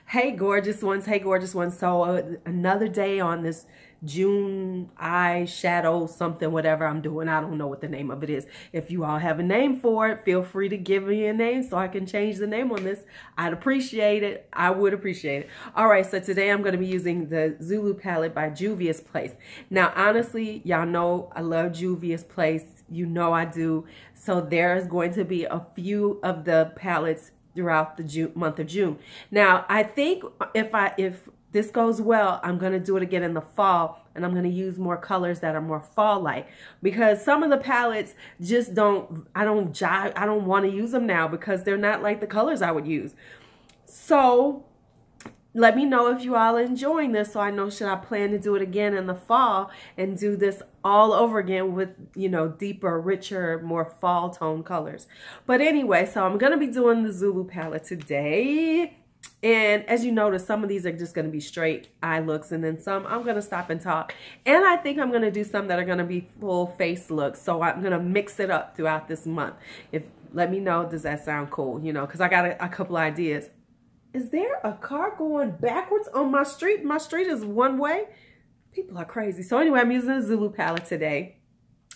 Hey gorgeous ones, hey gorgeous ones. So another day on this June eyeshadow something, whatever I'm doing. I don't know what the name of it is. If you all have a name for it, feel free to give me a name so I can change the name on this. I'd appreciate it. I would appreciate it. All right, so today I'm going to be using the Zulu Palette by Juvia's Place. Now, honestly, y'all know I love Juvia's Place. You know I do. So there's going to be a few of the palettes throughout the month of June. Now, I think if this goes well, I'm going to do it again in the fall, and I'm going to use more colors that are more fall-like, because some of the palettes just I don't want to use them now because they're not like the colors I would use. So let me know if you all are enjoying this, so I know should I plan to do it again in the fall and do this all over again with, you know, deeper, richer, more fall tone colors. But anyway, so I'm going to be doing the Zulu palette today. And as you notice, some of these are just going to be straight eye looks, and then some I'm going to stop and talk. And I think I'm going to do some that are going to be full face looks. So I'm going to mix it up throughout this month. Let me know, does that sound cool? You know, because I got a couple ideas. Is there a car going backwards on my street? My street is one way. People are crazy. So anyway, I'm using the Zulu palette today.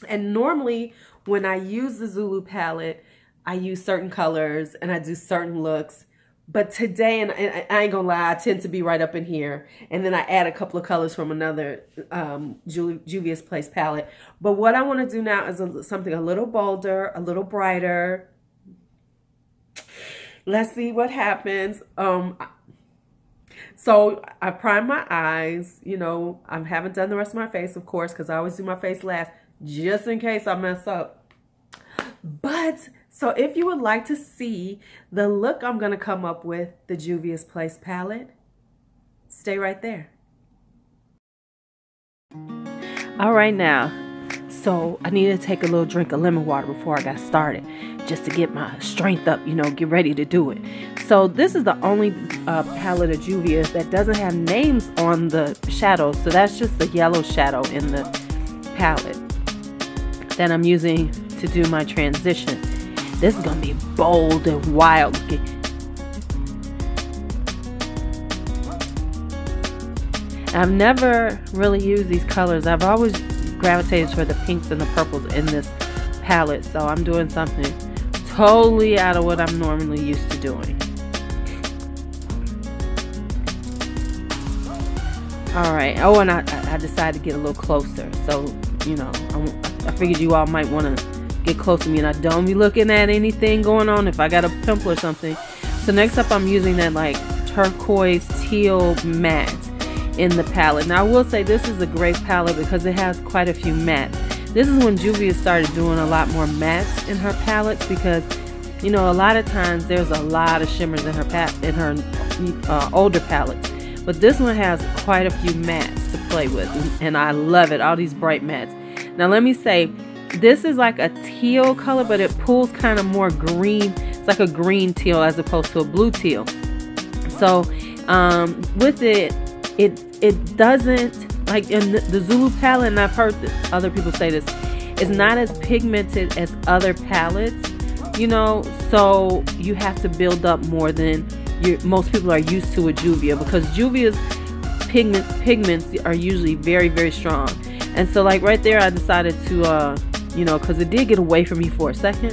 And normally when I use the Zulu palette, I use certain colors and I do certain looks. But today, and I ain't gonna lie, I tend to be right up in here. And then I add a couple of colors from another Juvia's Place palette. But what I want to do now is something a little bolder, a little brighter. Let's see what happens. So I prime my eyes. You know, I haven't done the rest of my face, of course, because I always do my face last, just in case I mess up. But so if you would like to see the look I'm going to come up with, the Juvia's Place palette, stay right there. All right now, so I need to take a little drink of lemon water before I got started, just to get my strength up, you know, get ready to do it. So this is the only palette of Juvia's that doesn't have names on the shadows. So that's just the yellow shadow in the palette that I'm using to do my transition. This is going to be bold and wild looking. I've never really used these colors. I've always gravitated toward the pinks and the purples in this palette. So I'm doing something totally out of what I'm normally used to doing. Alright. Oh, and I decided to get a little closer. So, you know, I figured you all might want to get close to me, and I don't be looking at anything going on if I got a pimple or something. So next up, I'm using that like turquoise teal matte in the palette. Now I will say this is a great palette because it has quite a few mattes. This is when Juvia started doing a lot more mattes in her palettes, because you know a lot of times there's a lot of shimmers in her older palettes, but this one has quite a few mattes to play with, and I love it. All these bright mattes. Now let me say, this is like a teal color, but it pulls kind of more green. It's like a green teal as opposed to a blue teal. So with it doesn't, like in the Zulu palette, and I've heard other people say this, it's not as pigmented as other palettes, you know, so you have to build up more than most people are used to with Juvia, because Juvia's pigments are usually very, very strong. And so like right there, I decided to you know, because it did get away from me for a second,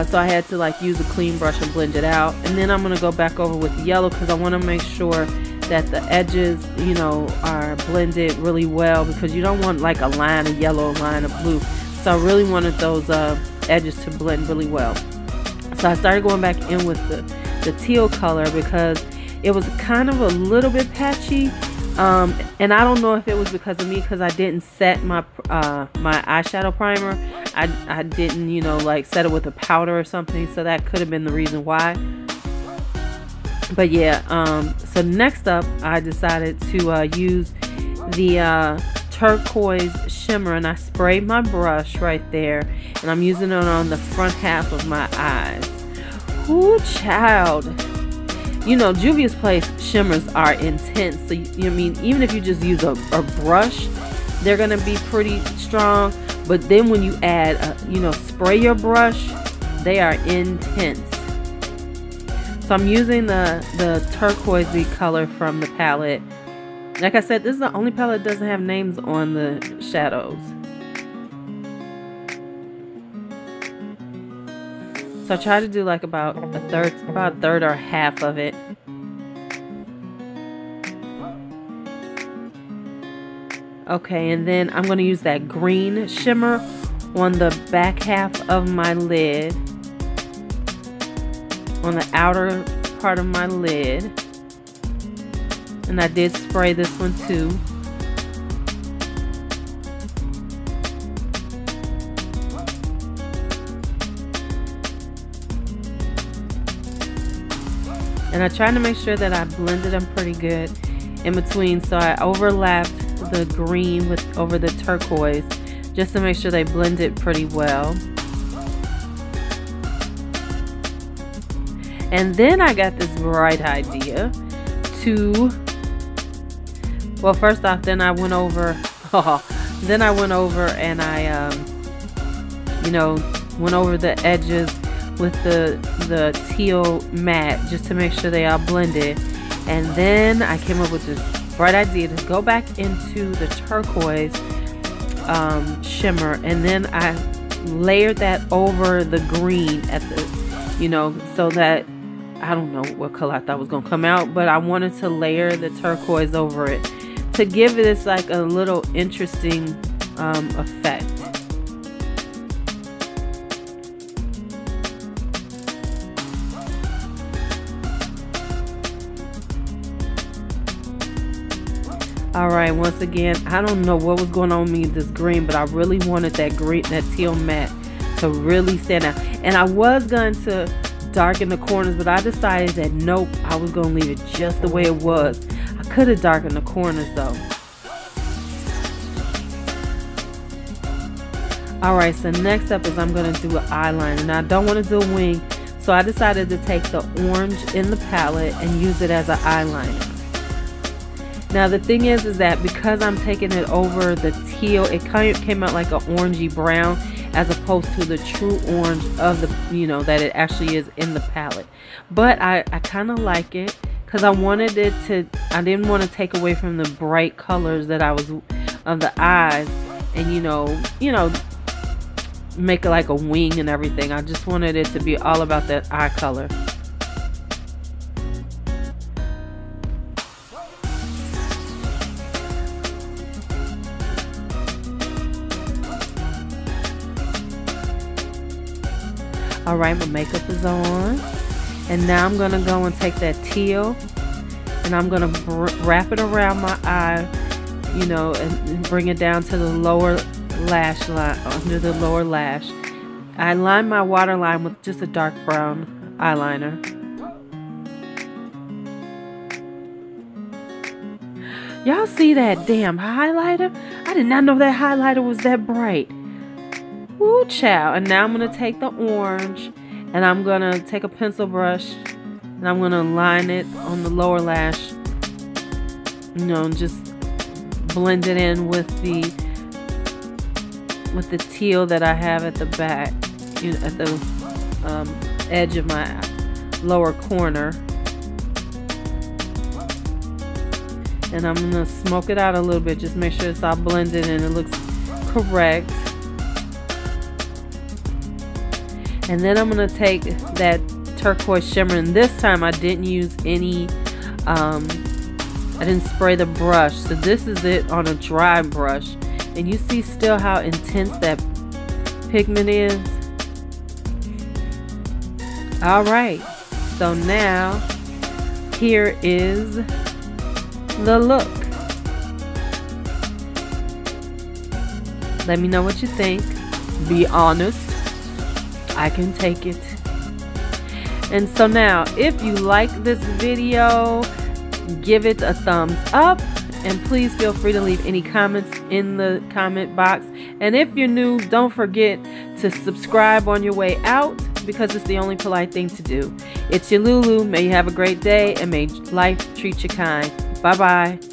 so I had to like use a clean brush and blend it out. And then I'm going to go back over with the yellow, because I want to make sure that the edges, you know, are blended really well, because you don't want like a line of yellow, a line of blue. So I really wanted those edges to blend really well. So I started going back in with the teal color, because it was kind of a little bit patchy. And I don't know if it was because of me, because I didn't set my my eyeshadow primer. I didn't, you know, like set it with a powder or something, so that could have been the reason why. But yeah, so next up I decided to use the turquoise shimmer, and I sprayed my brush right there, and I'm using it on the front half of my eyes. Ooh, child. You know, Juvia's Place shimmers are intense. So, I mean, even if you just use a brush, they're going to be pretty strong. But then when you add, you know, spray your brush, they are intense. So I'm using the turquoisey color from the palette. Like I said, this is the only palette that doesn't have names on the shadows. So I try to do like about a third or half of it. Okay, and then I'm going to use that green shimmer on the back half of my lid, on the outer part of my lid. And I did spray this one too. And I tried to make sure that I blended them pretty good in between. So I overlapped the green over the turquoise just to make sure they blended pretty well. And then I got this bright idea to, well, first off, then I went over and I, you know, went over the edges with the teal matte just to make sure they all blended. And then I came up with this bright idea to go back into the turquoise shimmer, and then I layered that over the green at the, you know, so that, I don't know what color I thought was gonna come out, but I wanted to layer the turquoise over it to give this like a little interesting effect. Alright, once again, I don't know what was going on with me with this green, but I really wanted that green, that teal matte to really stand out. And I was going to darken the corners, but I decided that nope, I was going to leave it just the way it was. I could have darkened the corners though. Alright, so next up is I'm going to do an eyeliner. Now I don't want to do a wing, so I decided to take the orange in the palette and use it as an eyeliner. Now the thing is that because I'm taking it over the teal, it kind of came out like an orangey brown as opposed to the true orange of the, you know, that it actually is in the palette. But I kind of like it because I wanted it to, I didn't want to take away from the bright colors that I was, of the eyes, and you know, make it like a wing and everything. I just wanted it to be all about that eye color. Alright, my makeup is on, and now I'm going to go and take that teal and I'm going to wrap it around my eye, you know, and bring it down to the lower lash line, under the lower lash. I line my waterline with just a dark brown eyeliner. Y'all see that damn highlighter? I did not know that highlighter was that bright. Woo, child. And now I'm going to take the orange and I'm going to take a pencil brush and I'm going to line it on the lower lash, you know, and just blend it in with the teal that I have at the back, you know, at the edge of my lower corner. And I'm going to smoke it out a little bit, just make sure it's all blended and it looks correct. And then I'm going to take that turquoise shimmer, and this time I didn't use any, I didn't spray the brush. So this is it on a dry brush. And you see still how intense that pigment is. Alright, so now here is the look. Let me know what you think. Be honest. I can take it. And so now, if you like this video, give it a thumbs up, and please feel free to leave any comments in the comment box. And if you're new, don't forget to subscribe on your way out, because it's the only polite thing to do. It's your LuuLuu. May you have a great day, and may life treat you kind. Bye bye.